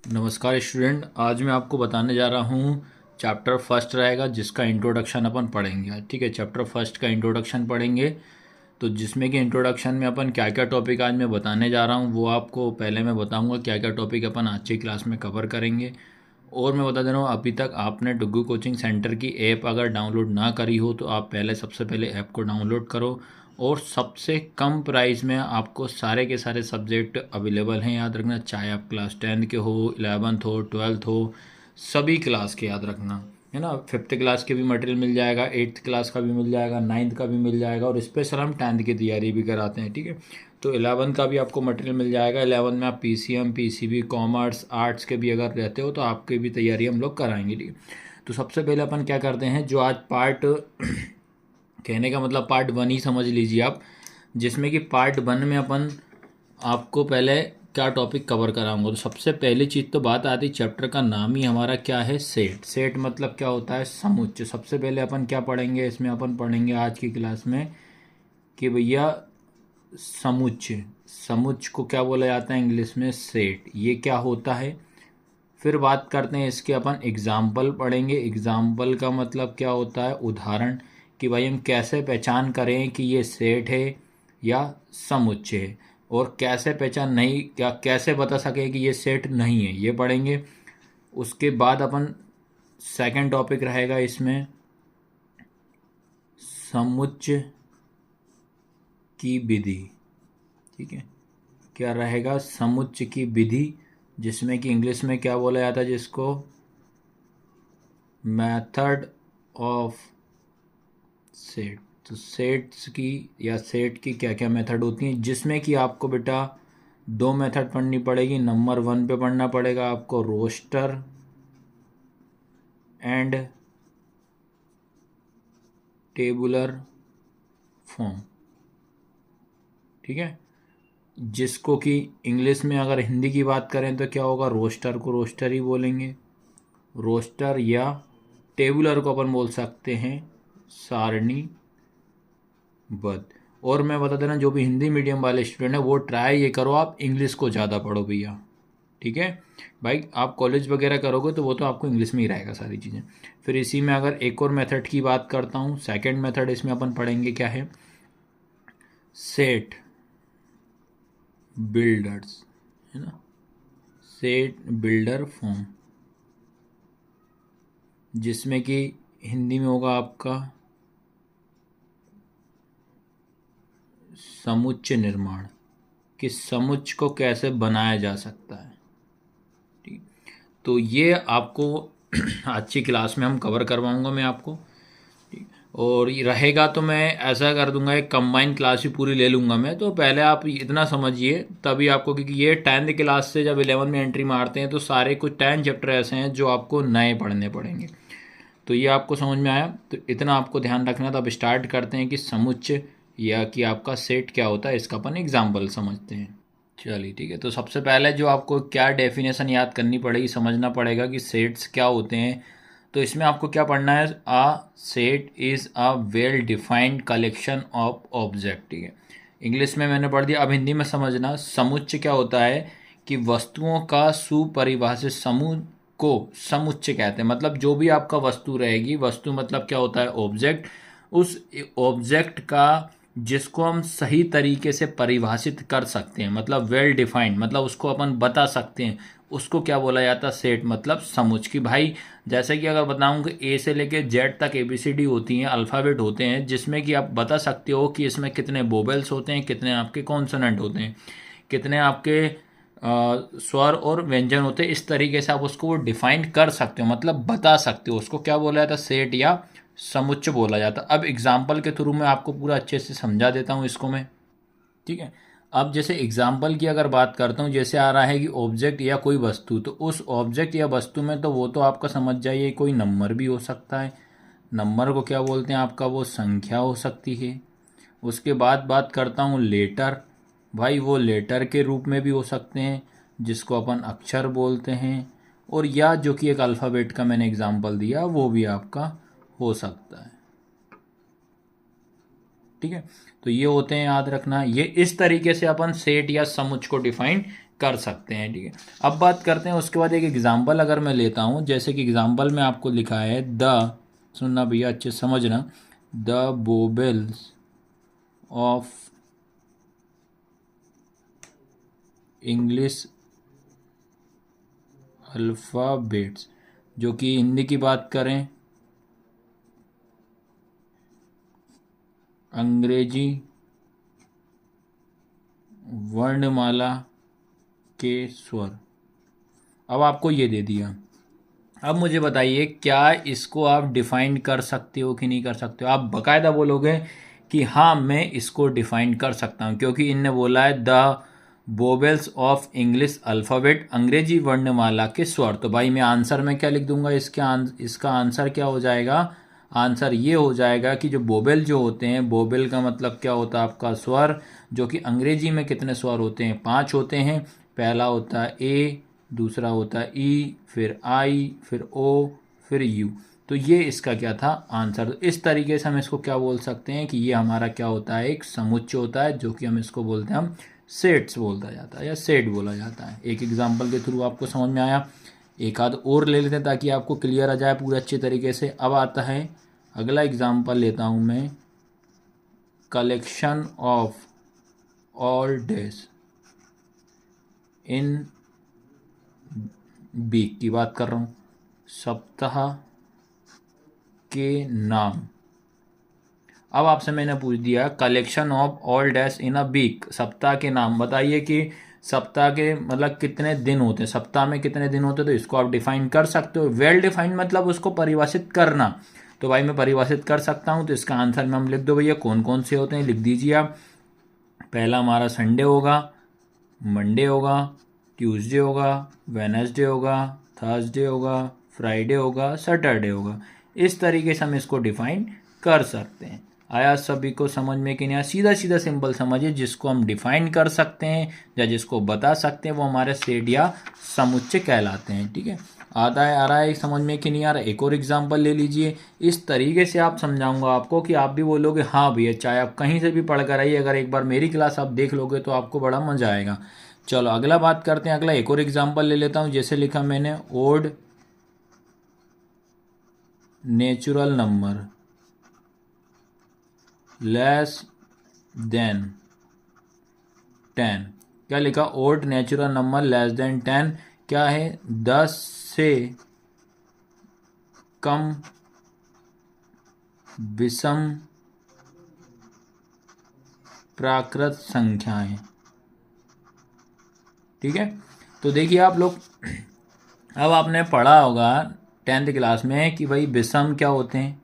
नमस्कार स्टूडेंट, आज मैं आपको बताने जा रहा हूँ। चैप्टर फर्स्ट रहेगा जिसका इंट्रोडक्शन अपन पढ़ेंगे। ठीक है, चैप्टर फर्स्ट का इंट्रोडक्शन पढ़ेंगे। तो जिसमें कि इंट्रोडक्शन में अपन क्या क्या टॉपिक आज मैं बताने जा रहा हूँ वो आपको पहले मैं बताऊँगा क्या क्या टॉपिक अपन आज की क्लास में कवर करेंगे। और मैं बता दे रहा हूँ, अभी तक आपने डुग्गू कोचिंग सेंटर की ऐप अगर डाउनलोड ना करी हो तो आप पहले सबसे पहले ऐप को डाउनलोड करो। और सबसे कम प्राइस में आपको सारे के सारे सब्जेक्ट अवेलेबल हैं, याद रखना। चाहे आप क्लास 10 के हो, 11th हो, 12th हो, सभी क्लास के याद रखना, है ना। 5th क्लास के भी मटेरियल मिल जाएगा, 8th क्लास का भी मिल जाएगा, 9th का भी मिल जाएगा, और स्पेशल हम 10th की तैयारी भी कराते हैं। ठीक है, तो 11th का भी आपको मटेरियल मिल जाएगा। 11th में आप PCM, PCB, कॉमर्स, आर्ट्स के भी अगर रहते हो तो आपकी भी तैयारी हम लोग कराएंगे। ठीक है, तो सबसे पहले अपन क्या करते हैं, जो आज पार्ट कहने का मतलब पार्ट 1 ही समझ लीजिए आप, जिसमें कि पार्ट 1 में अपन आपको पहले क्या टॉपिक कवर कराऊंगा। तो सबसे पहली चीज़ तो बात आती, चैप्टर का नाम ही हमारा क्या है, सेट। सेट मतलब क्या होता है, समुच्चय। सबसे पहले अपन क्या पढ़ेंगे इसमें, अपन पढ़ेंगे आज की क्लास में कि भैया समुच्चय। समुच्चय को क्या बोला जाता है इंग्लिश में, सेट। ये क्या होता है। फिर बात करते हैं इसके, अपन एग्जाम्पल पढ़ेंगे। एग्जाम्पल का मतलब क्या होता है, उदाहरण, कि भाई हम कैसे पहचान करें कि ये सेट है या समुच्चय है, और कैसे पहचान नहीं, क्या कैसे बता सके कि ये सेट नहीं है, ये पढ़ेंगे। उसके बाद अपन सेकंड टॉपिक रहेगा इसमें समुच्चय की विधि। ठीक है, क्या रहेगा, समुच्चय की विधि, जिसमें कि इंग्लिश में क्या बोला जाता है, जिसको मेथड ऑफ सेट। तो सेट्स की या सेट की क्या क्या मेथड होती हैं, जिसमें कि आपको बेटा दो मेथड पढ़नी पड़ेगी। नंबर 1 पे पढ़ना पड़ेगा आपको रोस्टर एंड टेबुलर फॉर्म। ठीक है, जिसको कि इंग्लिश में अगर हिंदी की बात करें तो क्या होगा, रोस्टर को रोस्टर ही बोलेंगे, रोस्टर, या टेबुलर को अपन बोल सकते हैं सारणीबद्ध। और मैं बता देना, जो भी हिंदी मीडियम वाले स्टूडेंट है वो ट्राई ये करो, आप इंग्लिश को ज़्यादा पढ़ो भैया। ठीक है भाई, आप कॉलेज वगैरह करोगे तो वो तो आपको इंग्लिश में ही रहेगा सारी चीज़ें। फिर इसी में अगर एक और मेथड की बात करता हूँ, सेकंड मेथड इसमें अपन पढ़ेंगे क्या है, सेट बिल्डर्स, है ना। सेट बिल्डर फॉर्म, जिसमें कि हिंदी में होगा आपका समुच्चय निर्माण, कि समुच्चय को कैसे बनाया जा सकता है। ठीक, तो ये आपको आज की क्लास में हम कवर करवाऊंगा मैं आपको। ठीक, और ये रहेगा तो मैं ऐसा कर दूंगा, एक कंबाइन क्लास ही पूरी ले लूँगा मैं। तो पहले आप इतना समझिए तभी आपको, क्योंकि ये 10th क्लास से जब 11 में एंट्री मारते हैं तो सारे कुछ 10 चैप्टर ऐसे हैं जो आपको नए पढ़ने पड़ेंगे। तो ये आपको समझ में आया, तो इतना आपको ध्यान रखना। तो अब स्टार्ट करते हैं कि समुच्चय या कि आपका सेट क्या होता है, इसका अपन एग्जाम्पल समझते हैं। चलिए ठीक है, तो सबसे पहले जो आपको क्या डेफिनेशन याद करनी पड़ेगी, समझना पड़ेगा कि सेट्स क्या होते हैं। तो इसमें आपको क्या पढ़ना है, a set is a well defined collection of object. ठीक है, इंग्लिश में मैंने पढ़ दिया, अब हिंदी में समझना। समुच्चय क्या होता है कि वस्तुओं का सुपरिभाषित समूह को समुच्चय कहते हैं। मतलब जो भी आपका वस्तु रहेगी, वस्तु मतलब क्या होता है, ऑब्जेक्ट। उस ऑब्जेक्ट का जिसको हम सही तरीके से परिभाषित कर सकते हैं, मतलब वेल डिफाइंड, मतलब उसको अपन बता सकते हैं, उसको क्या बोला जाता है, सेट मतलब समुच्चय। कि भाई जैसे कि अगर बताऊं कि ए से लेके जेड तक ABCD होती हैं, अल्फ़ाबेट होते हैं, जिसमें कि आप बता सकते हो कि इसमें कितने वोवेल्स होते हैं, कितने आपके कॉन्सोनेंट होते हैं, कितने आपके स्वर और व्यंजन होते हैं। इस तरीके से आप उसको वो डिफाइन कर सकते हो, मतलब बता सकते हो, उसको क्या बोला जाता है, सेट या समुच्चय बोला जाता है। अब एग्जाम्पल के थ्रू मैं आपको पूरा अच्छे से समझा देता हूँ इसको मैं। ठीक है, अब जैसे एग्जाम्पल की अगर बात करता हूँ, जैसे आ रहा है कि ऑब्जेक्ट या कोई वस्तु, तो उस ऑब्जेक्ट या वस्तु में तो वो तो आपका समझ जाइए, कोई नंबर भी हो सकता है। नंबर को क्या बोलते हैं, आपका वो संख्या हो सकती है। उसके बाद बात करता हूँ लेटर, भाई वो लेटर के रूप में भी हो सकते हैं, जिसको अपन अक्षर बोलते हैं। और या जो कि एक अल्फ़ाबेट का मैंने एग्जांपल दिया, वो भी आपका हो सकता है। ठीक है, तो ये होते हैं, याद रखना। ये इस तरीके से अपन सेट या समुच्चय को डिफाइन कर सकते हैं। ठीक है, अब बात करते हैं उसके बाद एक एग्जांपल अगर मैं लेता हूँ, जैसे कि एग्जांपल में आपको लिखा है सुनना भैया अच्छे से समझना, the vowels of English alphabets, जो कि हिंदी की बात करें अंग्रेजी वर्णमाला के स्वर। अब आपको ये दे दिया, अब मुझे बताइए क्या इसको आप डिफाइन कर सकते हो कि नहीं कर सकते हो। आप बकायदा बोलोगे कि हाँ मैं इसको डिफाइन कर सकता हूँ, क्योंकि इनने बोला है the vowels of English alphabet, अंग्रेजी वर्णमाला के स्वर। तो भाई मैं आंसर में क्या लिख दूंगा, इसका आंसर क्या हो जाएगा, आंसर ये हो जाएगा कि जो वोवेल जो होते हैं, वोवेल का मतलब क्या होता है आपका स्वर, जो कि अंग्रेजी में कितने स्वर होते हैं, 5 होते हैं। पहला होता है ए, दूसरा होता है ई, फिर आई, फिर ओ, फिर यू। तो ये इसका क्या था आंसर। तो इस तरीके से हम इसको क्या बोल सकते हैं कि ये हमारा क्या होता है, एक समुच्चय होता है, जो कि हम इसको बोलते हैं, हम सेट्स बोलता जाता है या सेट बोला जाता है। एक एग्जाम्पल के थ्रू आपको समझ में आया, एक आध और ले लेते हैं ताकि आपको क्लियर आ जाए पूरे अच्छे तरीके से। अब आता है अगला एग्जाम्पल लेता हूँ मैं, collection of all days in week की बात कर रहा हूँ, सप्ताह के नाम। अब आपसे मैंने पूछ दिया collection of all days in a week, सप्ताह के नाम बताइए कि सप्ताह के मतलब कितने दिन होते हैं, सप्ताह में कितने दिन होते हैं। तो इसको आप डिफाइन कर सकते हो, वेल डिफाइन मतलब उसको परिभाषित करना। तो भाई मैं परिभाषित कर सकता हूँ, तो इसका आंसर में हम लिख दो भैया कौन कौन से होते हैं, लिख दीजिए आप। पहला हमारा संडे होगा, मंडे होगा, ट्यूसडे होगा, वेनसडे होगा, थर्सडे होगा, फ्राइडे होगा, सैटरडे होगा। इस तरीके से हम इसको डिफाइन कर सकते हैं। आया सभी को समझ में कि नहीं? सीधा सीधा सिंपल समझिए, जिसको हम डिफाइन कर सकते हैं या जिसको बता सकते हैं वो हमारे सेट या समुच्चय कहलाते हैं। ठीक है, आता है आ रहा है समझ में कि नहीं आ रहा? एक और एग्जांपल ले लीजिए। इस तरीके से आप समझाऊंगा आपको कि आप भी बोलोगे हाँ भैया, चाहे आप कहीं से भी पढ़ कर आइए, अगर एक बार मेरी क्लास आप देख लोगे तो आपको बड़ा मजा आएगा। चलो अगला बात करते हैं, अगला एक और एग्जांपल ले लेता हूं। जैसे लिखा मैंने odd natural number less than 10। क्या लिखा? Odd natural number less than 10 क्या है? 10 से कम विषम प्राकृत संख्याएं। ठीक है, तो देखिए आप लोग, अब आपने पढ़ा होगा 10th क्लास में कि भाई विषम क्या होते हैं,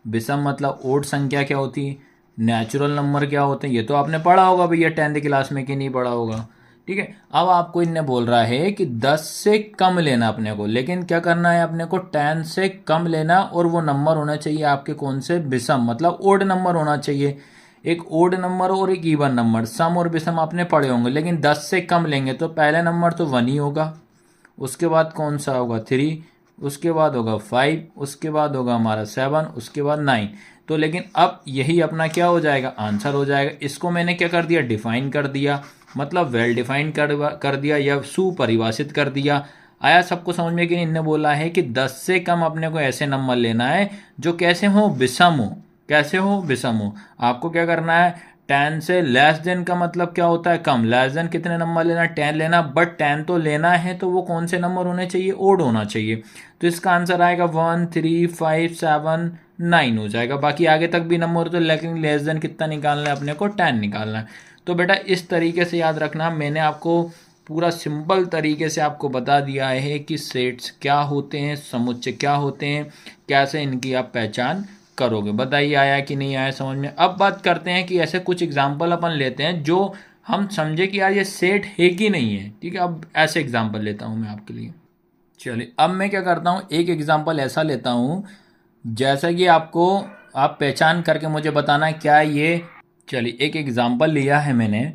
विषम मतलब ओड संख्या क्या होती है, नेचुरल नंबर क्या होते हैं, ये तो आपने पढ़ा होगा भैया 10th क्लास में कि नहीं पढ़ा होगा। ठीक है, अब आपको इनने बोल रहा है कि 10 से कम लेना अपने को, लेकिन क्या करना है अपने को, 10 से कम लेना, और वो नंबर होना चाहिए आपके कौन से, विषम मतलब ओड नंबर होना चाहिए। एक ओड नंबर और एक इवन नंबर, सम और विषम आपने पढ़े होंगे, लेकिन 10 से कम लेंगे तो पहला नंबर तो 1 ही होगा, उसके बाद कौन सा होगा 3, उसके बाद होगा 5, उसके बाद होगा हमारा 7, उसके बाद 9। तो लेकिन अब यही अपना क्या हो जाएगा, आंसर हो जाएगा। इसको मैंने क्या कर दिया, डिफाइन कर दिया, मतलब वेल डिफाइन कर दिया या सुपरिभाषित कर दिया। आया सबको समझ में कि इनने बोला है कि 10 से कम अपने को ऐसे नंबर लेना है जो कैसे हो, विषम हो। कैसे हो, विषम हो। आपको क्या करना है, 10 से लेस देन का मतलब क्या होता है, कम। लेस देन कितने नंबर लेना, 10 लेना, बट 10 तो लेना है तो वो कौन से नंबर होने चाहिए, ओड होना चाहिए। तो इसका आंसर आएगा 1, 3, 5, 7, 9 हो जाएगा। बाकी आगे तक भी नंबर तो, लेकिन लेस देन कितना निकालना है अपने को, 10 निकालना है। तो बेटा इस तरीके से याद रखना, मैंने आपको पूरा सिंपल तरीके से आपको बता दिया है कि सेट्स क्या होते हैं, समुच्चय क्या होते हैं, कैसे इनकी आप पहचान करोगे। बताइए आया कि नहीं आया समझ में? अब बात करते हैं कि ऐसे कुछ एग्जाम्पल अपन लेते हैं जो हम समझे कि यार ये सेट है कि नहीं है। ठीक है, अब ऐसे एग्जाम्पल लेता हूँ मैं आपके लिए। चलिए अब मैं क्या करता हूँ, एक एग्जाम्पल ऐसा लेता हूँ जैसा कि आपको, आप पहचान करके मुझे बताना क्या ये। चलिए एक एग्जाम्पल लिया है मैंने,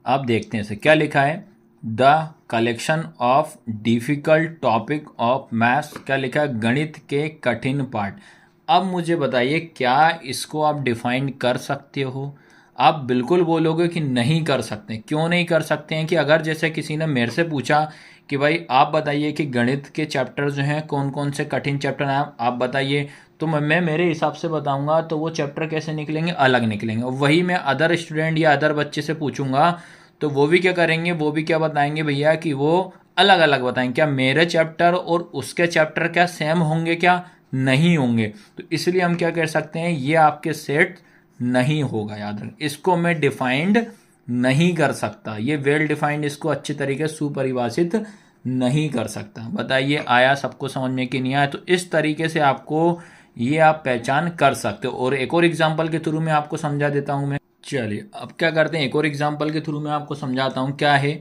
आप देखते हैं इसे क्या लिखा है, the collection of difficult topic of maths. क्या लिखा है, गणित के कठिन पाठ। अब मुझे बताइए क्या इसको आप डिफाइन कर सकते हो? आप बिल्कुल बोलोगे कि नहीं कर सकते। क्यों नहीं कर सकते हैं कि अगर जैसे किसी ने मेरे से पूछा कि भाई आप बताइए कि गणित के चैप्टर जो हैं कौन कौन से कठिन चैप्टर हैं आप बताइए, तो मैं मेरे हिसाब से बताऊंगा तो वो चैप्टर कैसे निकलेंगे, अलग निकलेंगे। वही मैं अदर स्टूडेंट या अदर बच्चे से पूछूंगा तो वो भी क्या करेंगे, वो भी क्या बताएंगे भैया कि वो अलग अलग बताएंगे। क्या मेरे चैप्टर और उसके चैप्टर क्या सेम होंगे, क्या नहीं होंगे। तो इसलिए हम क्या कह सकते हैं, ये आपके सेट नहीं होगा। याद रखें, इसको मैं डिफाइंड नहीं कर सकता, ये वेल डिफाइंड इसको अच्छे तरीके से सुपरिभाषित नहीं कर सकता। बताइए आया सबको समझ में कि नहीं आया। तो इस तरीके से आपको ये आप पहचान कर सकते हो। और एक और एग्जांपल के थ्रू मैं आपको समझा देता हूं मैं। चलिए अब क्या करते हैं, एक और एग्जांपल के थ्रू मैं आपको समझाता हूं। क्या है,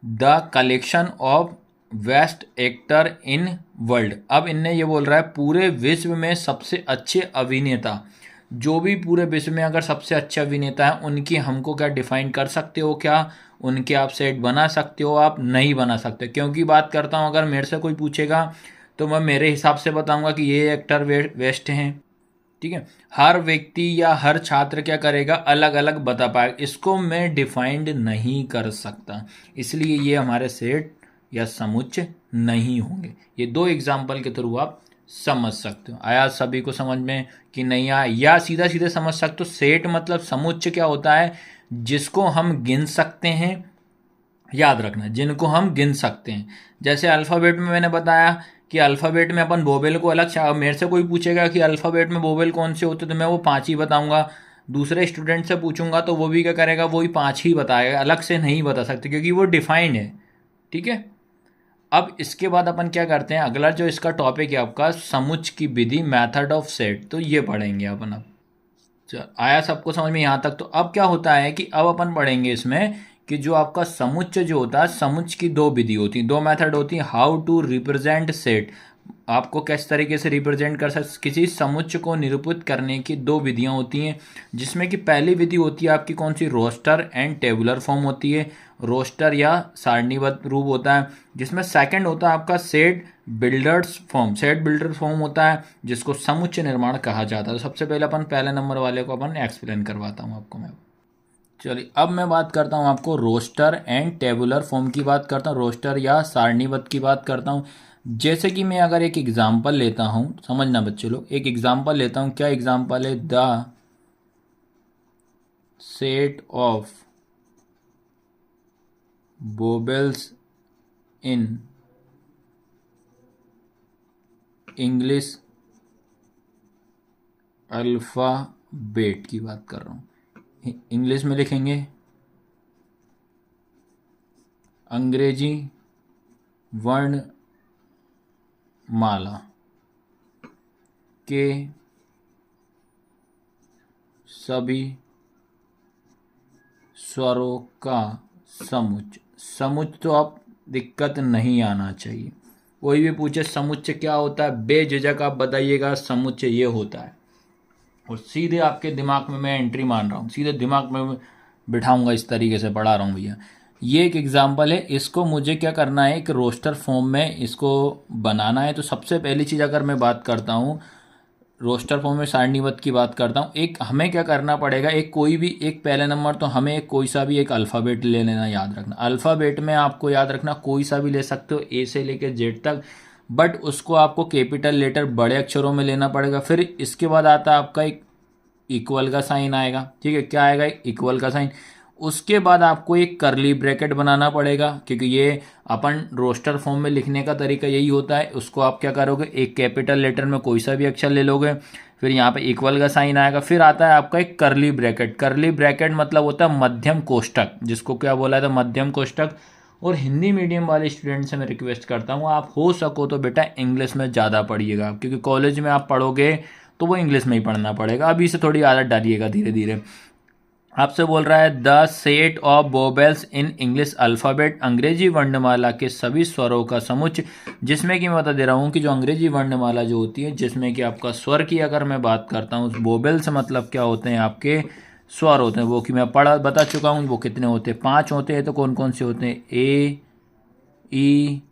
the collection of best actor in world. अब इनने ये बोल रहा है पूरे विश्व में सबसे अच्छे अभिनेता, जो भी पूरे विश्व में अगर सबसे अच्छे अभिनेता है उनकी हमको क्या डिफाइन कर सकते हो, क्या उनके आप सेट बना सकते हो, आप नहीं बना सकते। क्योंकि बात करता हूँ अगर मेरे से कोई पूछेगा तो मैं मेरे हिसाब से बताऊंगा कि ये एक्टर बेस्ट हैं, ठीक है। हर व्यक्ति या हर छात्र क्या करेगा, अलग अलग बता पाएगा, इसको मैं डिफाइंड नहीं कर सकता, इसलिए ये हमारे सेट या समुच्चय नहीं होंगे। ये दो एग्जाम्पल के थ्रू आप समझ सकते हो। आया सभी को समझ में कि नहीं आया, या सीधा सीधे समझ सकते हो। सेट मतलब समुच्चय क्या होता है, जिसको हम गिन सकते हैं। याद रखना, जिनको हम गिन सकते हैं। जैसे अल्फ़ाबेट में मैंने बताया कि अल्फ़ाबेट में अपन वोवेल को अलग, मेरे से कोई पूछेगा कि अल्फ़ाबेट में वोवेल कौन से होते तो मैं वो 5 ही बताऊंगा। दूसरे स्टूडेंट से पूछूंगा तो वो भी क्या करेगा, वही 5 ही बताएगा, अलग से नहीं बता सकते क्योंकि वो डिफाइंड है, ठीक है। अब इसके बाद अपन क्या करते हैं, अगला जो इसका टॉपिक है आपका समुच्चय की विधि, मेथड ऑफ सेट, तो ये पढ़ेंगे अपन। अब चल आया सबको समझ में यहाँ तक। तो अब क्या होता है कि अब अपन पढ़ेंगे इसमें कि जो आपका समुच्चय जो होता है, समुच्चय की दो विधि होती है, दो मेथड होती है। हाउ टू रिप्रेजेंट सेट, आपको किस तरीके से रिप्रेजेंट कर सकते, किसी समुच्चय को निरूपित करने की दो विधियां होती हैं। जिसमें कि पहली विधि होती है आपकी कौन सी, रोस्टर एंड टेबुलर फॉर्म होती है, रोस्टर या सारणीबद्ध रूप होता है। जिसमें सेकंड होता है आपका set builders form, set builder form होता है जिसको समुच्चय निर्माण कहा जाता है। तो सबसे पहले अपन पहले नंबर वाले को अपन एक्सप्लेन करवाता हूँ आपको मैं। चलिए अब मैं बात करता हूँ आपको रोस्टर एंड टेबुलर फॉर्म की बात करता हूँ, रोस्टर या सारणीबद्ध की बात करता हूँ। जैसे कि मैं अगर एक एग्जाम्पल लेता हूँ, समझना बच्चे लोग, एक एग्जाम्पल लेता हूँ। क्या एग्जाम्पल है, the set of vowels in English alphabet की बात कर रहा हूँ। इंग्लिश में लिखेंगे अंग्रेजी वर्ण माला के सभी स्वरों का समुच्चय। समुच्चय तो आप दिक्कत नहीं आना चाहिए, कोई भी पूछे समुच्चय क्या होता है, बेझिझक आप बताइएगा समुच्चय ये होता है। और सीधे आपके दिमाग में मैं एंट्री मान रहा हूँ, सीधे दिमाग में बिठाऊंगा, इस तरीके से पढ़ा रहा हूँ भैया। ये एक एग्जाम्पल है, इसको मुझे क्या करना है, एक रोस्टर फॉर्म में इसको बनाना है। तो सबसे पहली चीज़ अगर मैं बात करता हूँ रोस्टर फॉर्म में सारणीबद्ध की बात करता हूँ, एक हमें क्या करना पड़ेगा, एक कोई भी एक पहले नंबर तो हमें एक कोई सा भी एक अल्फ़ाबेट ले लेना। याद रखना अल्फ़ाबेट में आपको याद रखना कोई सा भी ले सकते हो, ए से लेकर जेड तक, बट उसको आपको कैपिटल लेटर बड़े अक्षरों में लेना पड़ेगा। फिर इसके बाद आता है आपका एक इक्वल का साइन आएगा, ठीक है, क्या आएगा, इक्वल का साइन। उसके बाद आपको एक करली ब्रैकेट बनाना पड़ेगा, क्योंकि ये अपन रोस्टर फॉर्म में लिखने का तरीका यही होता है। उसको आप क्या करोगे, एक कैपिटल लेटर में कोई सा भी अक्षर ले लोगे, फिर यहाँ पे इक्वल का साइन आएगा, फिर आता है आपका एक करली ब्रैकेट। करली ब्रैकेट मतलब होता है मध्यम कोष्टक, जिसको क्या बोला था, मध्यम कोष्टक। और हिंदी मीडियम वाले स्टूडेंट से मैं रिक्वेस्ट करता हूँ, आप हो सको तो बेटा इंग्लिश में ज़्यादा पढ़िएगा, क्योंकि कॉलेज में आप पढ़ोगे तो वो इंग्लिश में ही पढ़ना पड़ेगा। अभी से थोड़ी आदत डालिएगा धीरे धीरे। आपसे बोल रहा है the set of vowels in English alphabet, अंग्रेजी वर्णमाला के सभी स्वरों का समुच्चय। जिसमें कि मैं बता दे रहा हूँ कि जो अंग्रेजी वर्णमाला जो होती है, जिसमें कि आपका स्वर की अगर मैं बात करता हूँ, वोवेल्स मतलब क्या होते हैं, आपके स्वर होते हैं। वो कि मैं बता चुका हूँ वो कितने होते हैं, 5 होते हैं। तो कौन कौन से होते हैं, ए, ई,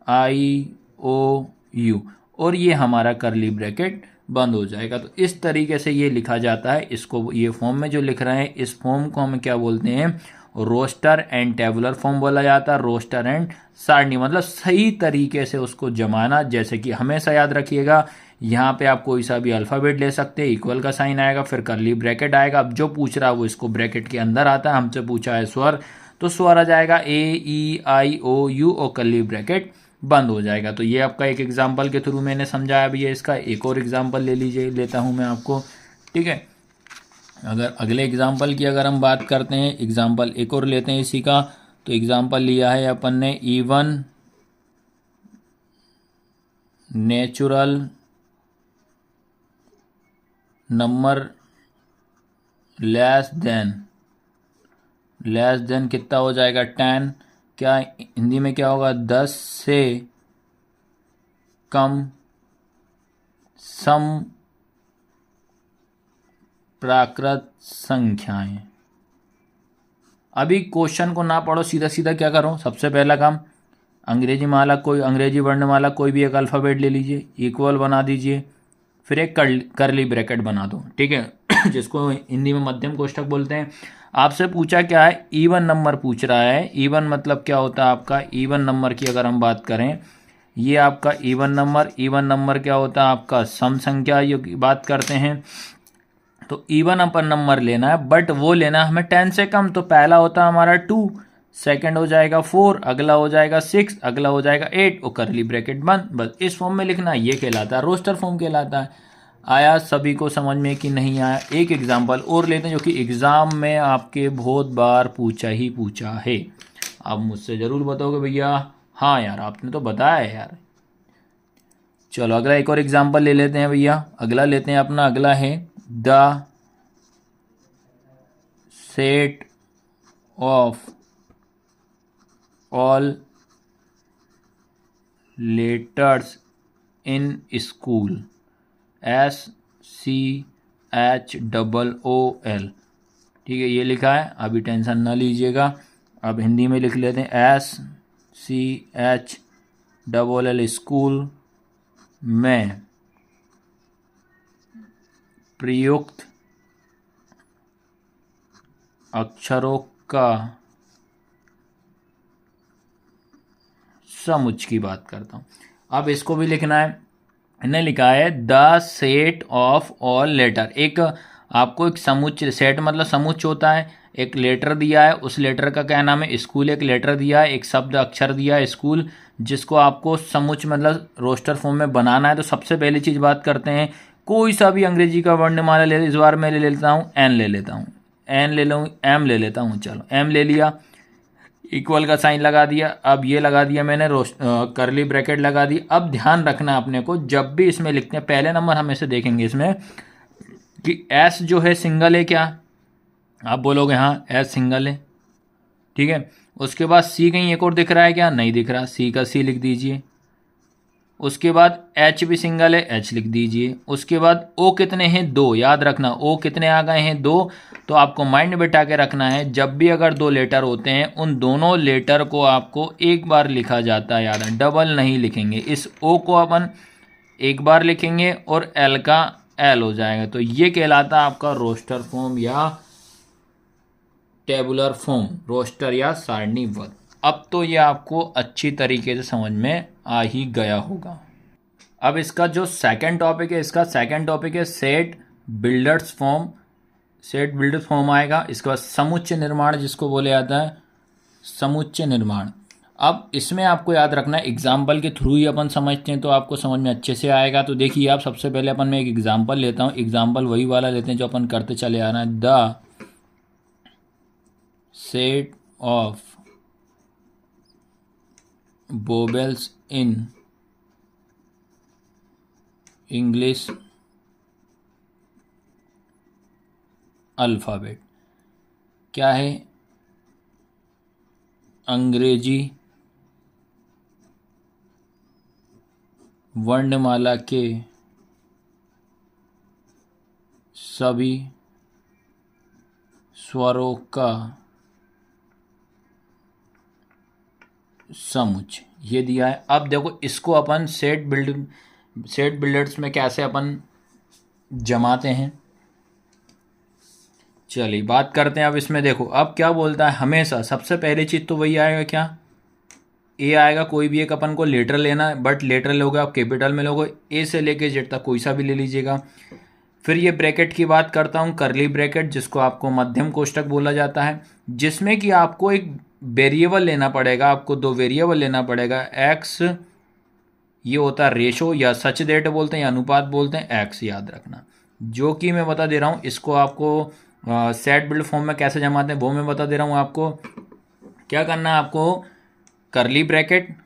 आई, ओ, यू, और ये हमारा करली ब्रैकेट बंद हो जाएगा। तो इस तरीके से ये लिखा जाता है। इसको ये फॉर्म में जो लिख रहे हैं इस फॉर्म को हम क्या बोलते हैं, रोस्टर एंड टेबुलर फॉर्म बोला जाता है। रोस्टर एंड सारणी मतलब सही तरीके से उसको जमाना। जैसे कि हमेशा याद रखिएगा, यहाँ पे आप कोई सा भी अल्फ़ाबेट ले सकते हैं, इक्वल का साइन आएगा, फिर कर्ली ब्रैकेट आएगा। अब जो पूछ रहा है वो इसको ब्रैकेट के अंदर आता है। हमसे पूछा है स्वर, तो स्वर आ जाएगा ए ई आई ओ यू और कर्ली ब्रैकेट बंद हो जाएगा। तो ये आपका एक एग्जाम्पल के थ्रू मैंने समझाया भैया। इसका एक और एग्जाम्पल ले लीजिए, लेता हूँ मैं आपको, ठीक है। अगर अगले एग्जाम्पल की अगर हम बात करते हैं, एग्जाम्पल एक और लेते हैं इसी का। तो एग्जाम्पल लिया है अपन ने even natural number less then कितना हो जाएगा 10। क्या हिंदी में क्या होगा, 10 से कम सम प्राकृत संख्याएं। अभी क्वेश्चन को ना पढ़ो, सीधा सीधा क्या करो, सबसे पहला काम अंग्रेजी माला, कोई अंग्रेजी वर्णमाला कोई भी एक अल्फ़ाबेट ले लीजिए, इक्वल बना दीजिए, फिर एक करली ब्रैकेट बना दो, ठीक है। जिसको हिंदी में मध्यम कोष्ठक बोलते हैं। आपसे पूछा क्या है, इवन नंबर पूछ रहा है। इवन मतलब क्या होता है आपका, इवन नंबर की अगर हम बात करें, ये आपका इवन नंबर क्या होता है आपका सम संख्या की बात करते हैं। तो इवन अपन नंबर लेना है, बट वो लेना है हमें 10 से कम। तो पहला होता है हमारा 2, सेकंड हो जाएगा 4, अगला हो जाएगा 6, अगला हो जाएगा 8 और करली ब्रैकेट बंद। बस इस फॉर्म में लिखना है, ये कहलाता है रोस्टर फॉर्म कहलाता है। आया सभी को समझ में कि नहीं आया? एक एग्जाम्पल और लेते हैं जो कि एग्ज़ाम में आपके बहुत बार पूछा है। आप मुझसे ज़रूर बताओगे भैया हाँ यार आपने तो बताया है यार। चलो अगला एक और एग्जाम्पल ले लेते हैं भैया। अगला लेते हैं अपना, अगला है the set of all letters in school, SCHOOL, ठीक है, ये लिखा है। अभी टेंशन ना लीजिएगा, अब हिंदी में लिख लेते हैं SCHOOL स्कूल में प्रयुक्त अक्षरों का समुच्चय की बात करता हूँ। अब इसको भी लिखना है। इन्हें लिखा है the set of all letter. एक आपको एक समुच्चय, सेट मतलब समुच्चय होता है। एक लेटर दिया है, उस लेटर का क्या नाम है, स्कूल। एक लेटर दिया है, एक शब्द अक्षर दिया है स्कूल, जिसको आपको समुच्चय मतलब रोस्टर फॉर्म में बनाना है। तो सबसे पहली चीज़ बात करते हैं, कोई सा भी अंग्रेजी का वर्णमाला ले, इस बार मैं ले लेता हूँ एन ले लेता हूँ, एन ले लूँ, एम ले लेता हूँ। चलो एम ले लिया, इक्वल का साइन लगा दिया। अब ये लगा दिया मैंने करली ब्रैकेट लगा दी। अब ध्यान रखना अपने को, जब भी इसमें लिखते हैं पहले नंबर हम इसे देखेंगे इसमें कि एस जो है सिंगल है क्या, आप बोलोगे हाँ एस सिंगल है, ठीक है। उसके बाद सी कहीं एक और दिख रहा है क्या, नहीं दिख रहा, सी का सी लिख दीजिए। उसके बाद एच भी सिंगल है, एच लिख दीजिए। उसके बाद ओ कितने हैं, 2, याद रखना ओ कितने आ गए हैं, 2। तो आपको माइंड बिठा के रखना है, जब भी अगर 2 लेटर होते हैं उन दोनों लेटर को आपको एक बार लिखा जाता है, याद है, डबल नहीं लिखेंगे। इस ओ को अपन एक बार लिखेंगे और एल का एल हो जाएगा। तो ये कहलाता है आपका रोस्टर फॉर्म या टेबुलर फॉर्म, रोस्टर या सारणीबद्ध। अब तो ये आपको अच्छी तरीके से समझ में आ ही गया होगा। अब इसका जो सेकंड टॉपिक है, इसका सेकंड टॉपिक है set builders form. Set builders form आएगा। इसके बाद समुच्चय निर्माण, जिसको बोले जाता है समुच्चय निर्माण। अब इसमें आपको याद रखना है, एग्जाम्पल के थ्रू ही अपन समझते हैं तो आपको समझ में अच्छे से आएगा। तो देखिए आप, सबसे पहले अपन मैं एक एग्जाम्पल लेता हूँ। एग्जाम्पल वही वाला लेते हैं जो अपन करते चले आ रहे हैं। The set of vowels in English alphabet. क्या है, अंग्रेजी वर्णमाला के सभी स्वरों का समुच्चय, ये दिया है। अब देखो इसको अपन सेट बिल्डर्स में कैसे अपन जमाते हैं। चलिए बात करते हैं अब इसमें। देखो अब क्या बोलता है, हमेशा सबसे पहली चीज़ तो वही आएगा, क्या ए आएगा। कोई भी एक अपन को लेटर लेना है, बट लेटर लोगे आप कैपिटल में लोगे, ए से लेके जेड तक कोई सा भी ले लीजिएगा। फिर ये ब्रैकेट की बात करता हूँ, करली ब्रैकेट, जिसको आपको मध्यम कोष्ठक बोला जाता है, जिसमें कि आपको एक वेरिएबल लेना पड़ेगा, आपको दो वेरिएबल लेना पड़ेगा। एक्स ये होता है रेशो या सच डेट बोलते हैं या अनुपात बोलते हैं, एक्स याद रखना। जो कि मैं बता दे रहा हूँ, इसको आपको सेट बिल्ड फॉर्म में कैसे जमाते हैं वो मैं बता दे रहा हूँ आपको। क्या करना है आपको, करली ब्रैकेट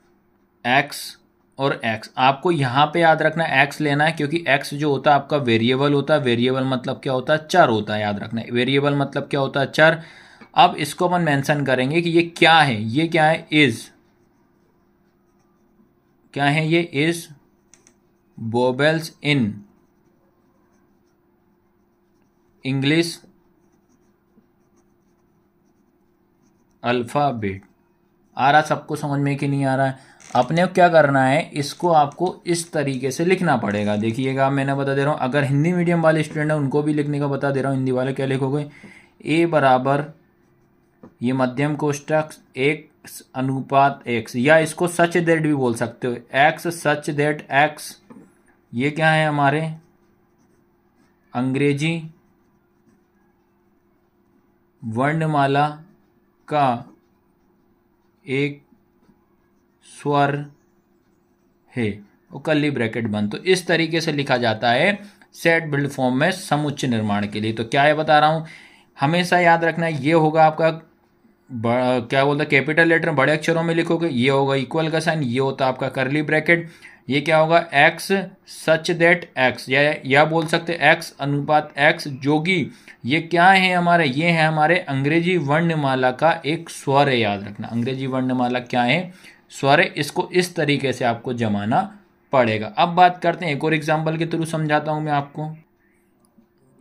एक्स और एक्स, आपको यहाँ पे याद रखना है एक्स लेना है, क्योंकि एक्स जो होता है आपका वेरिएबल होता है। वेरिएबल मतलब क्या होता है, चर होता है, याद रखना है। वेरिएबल मतलब क्या होता है, चर। अब इसको अपन मेंशन करेंगे कि ये क्या है, ये क्या है, इज, क्या है ये, is vowels in English alphabet. आ रहा सबको समझ में कि नहीं आ रहा है? अपने को क्या करना है, इसको आपको इस तरीके से लिखना पड़ेगा। देखिएगा मैंने बता दे रहा हूँ, अगर हिंदी मीडियम वाले स्टूडेंट हैं उनको भी लिखने का बता दे रहा हूँ। हिंदी वाले क्या लिखोगे, ए बराबर ये मध्यम कोष्ठक एक्स अनुपात एक्स, या इसको सच दैट भी बोल सकते हो, एक्स सच दैट एक्स। ये क्या है हमारे अंग्रेजी वर्णमाला का एक स्वर है, वो कर्ली ब्रैकेट बंद। तो इस तरीके से लिखा जाता है सेट बिल्ड फॉर्म में समुच्चय निर्माण के लिए। तो क्या है बता रहा हूँ, हमेशा याद रखना है, ये होगा आपका क्या बोलते हैं, कैपिटल लेटर बड़े अक्षरों में लिखोगे, ये होगा इक्वल का साइन, ये होता है आपका कर्ली ब्रैकेट। ये क्या होगा, एक्स सच दैट एक्स, या बोल सकते एक्स अनुपात एक्स, जो कि ये क्या है हमारे, ये है हमारे अंग्रेजी वर्णमाला का एक स्वर है। याद रखना अंग्रेजी वर्णमाला क्या है, स्वर है। इसको इस तरीके से आपको जमाना पड़ेगा। अब बात करते हैं, एक और एग्जाम्पल के थ्रू समझाता हूं मैं आपको।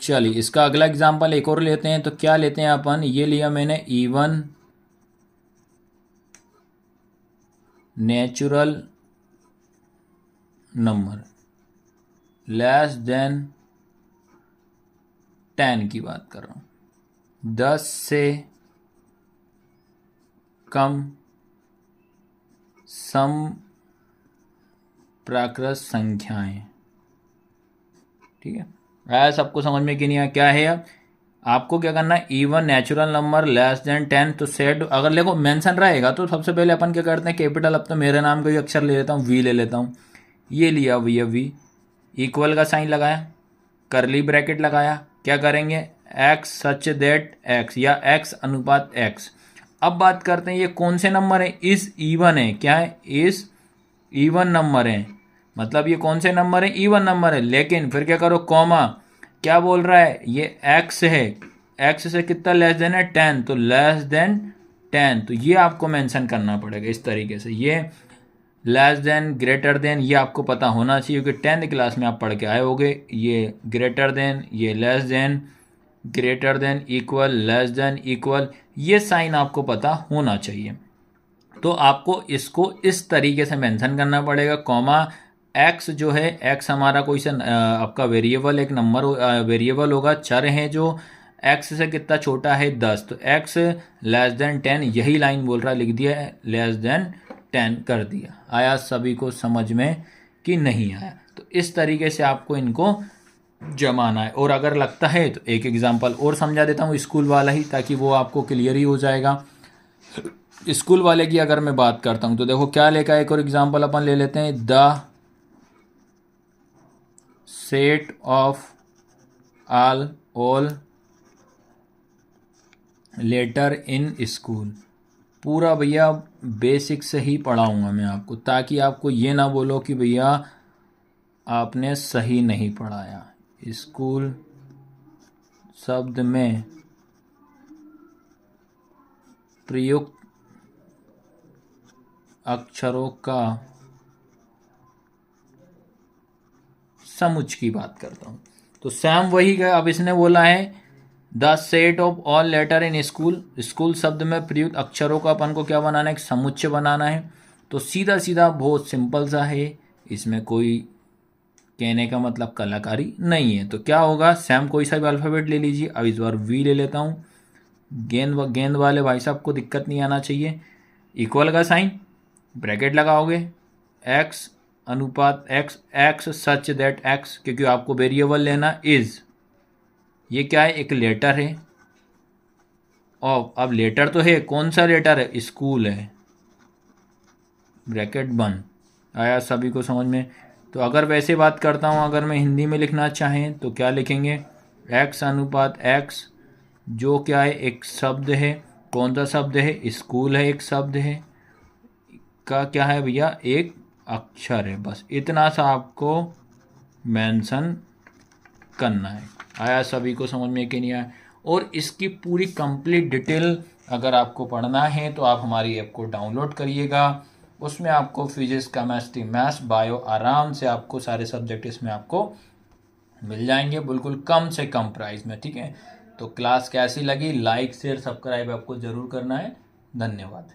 चलिए इसका अगला एग्जाम्पल एक और लेते हैं। तो क्या लेते हैं अपन, ये लिया मैंने even natural number less than 10 की बात कर रहा हूं, 10 से कम सम प्राकृत संख्याएं। ठीक है, आया सबको समझ में कि नहीं आया, क्या है। अब आपको क्या करना है, even natural number less than 10। तो सेट अगर देखो मेंशन रहेगा तो सबसे पहले अपन क्या करते हैं, कैपिटल, अब तो मेरे नाम का ही अक्षर ले लेता हूँ, वी ले लेता हूँ। ये लिया भैया वी, इक्वल का साइन लगाया, करली ब्रैकेट लगाया, क्या करेंगे, एक्स सच दैट एक्स या एक्स अनुपात एक्स। अब बात करते हैं ये कौन से नंबर है, इस इवन है, क्या है, इस इवन नंबर है, मतलब ये कौन से नंबर है, इवन नंबर है। लेकिन फिर क्या करो, कॉमा, क्या बोल रहा है, ये एक्स है, एक्स से कितना लेस देन है, 10, तो लेस देन 10। तो ये आपको मेंशन करना पड़ेगा इस तरीके से, ये लेस देन ग्रेटर देन, ये आपको पता होना चाहिए क्योंकि 10th क्लास में आप पढ़ के आए होगे। ये ग्रेटर देन, ये less than, greater than, equal, less than, equal, ये साइन आपको पता होना चाहिए। तो आपको इसको इस तरीके से मेंशन करना पड़ेगा, कॉमा, एक्स जो है, एक्स हमारा कोई सा आपका वेरिएबल, एक नंबर वेरिएबल होगा, चर है जो एक्स से कितना छोटा है, 10, तो एक्स लेस देन 10, यही लाइन बोल रहा है, लिख दिया है, लेस देन 10 कर दिया। आया सभी को समझ में कि नहीं आया? तो इस तरीके से आपको इनको जमाना है। और अगर लगता है तो एक एग्जांपल और समझा देता हूँ स्कूल वाला ही, ताकि वो आपको क्लियर ही हो जाएगा। स्कूल वाले की अगर मैं बात करता हूँ तो देखो क्या लेकर, एक और एग्जांपल अपन ले लेते हैं, the set of all letter in school. पूरा भैया बेसिक से ही पढ़ाऊँगा मैं आपको, ताकि आपको ये ना बोलो कि भैया आपने सही नहीं पढ़ाया। स्कूल शब्द में प्रयुक्त अक्षरों का समुच्चय की बात करता हूँ। तो सैम वही है, अब इसने बोला है the set of all letter in school. School शब्द में प्रयुक्त अक्षरों का अपन को क्या बनाना है, एक समुच्चय बनाना है। तो सीधा सीधा बहुत सिंपल सा है, इसमें कोई कहने का मतलब कलाकारी नहीं है। तो क्या होगा, सैम कोई सा भी अल्फ़ाबेट ले लीजिए। अब इस बार वी ले लेता हूँ। गेंद वाले भाई साहब को दिक्कत नहीं आना चाहिए। इक्वल का साइन, ब्रैकेट लगाओगे, एक्स अनुपात x, x such that x, क्योंकि आपको वेरिएबल लेना इज, ये क्या है, एक लेटर है। और अब लेटर तो है, कौन सा लेटर है, स्कूल है, ब्रैकेट बंद। आया सभी को समझ में। तो अगर वैसे बात करता हूँ, अगर मैं हिंदी में लिखना चाहें तो क्या लिखेंगे, एक्स अनुपात एक्स, जो क्या है, एक शब्द है। कौन सा शब्द है, स्कूल है, एक शब्द है का क्या है भैया, एक अक्षर है। बस इतना सा आपको मेंशन करना है। आया सभी को समझ में कि नहीं आया। और इसकी पूरी कंप्लीट डिटेल अगर आपको पढ़ना है तो आप हमारी ऐप को डाउनलोड करिएगा। उसमें आपको फिजिक्स, केमिस्ट्री, मैथ्स, बायो आराम से आपको सारे सब्जेक्ट इसमें आपको मिल जाएंगे, बिल्कुल कम से कम प्राइस में। ठीक है, तो क्लास कैसी लगी, लाइक शेयर सब्सक्राइब आपको ज़रूर करना है। धन्यवाद।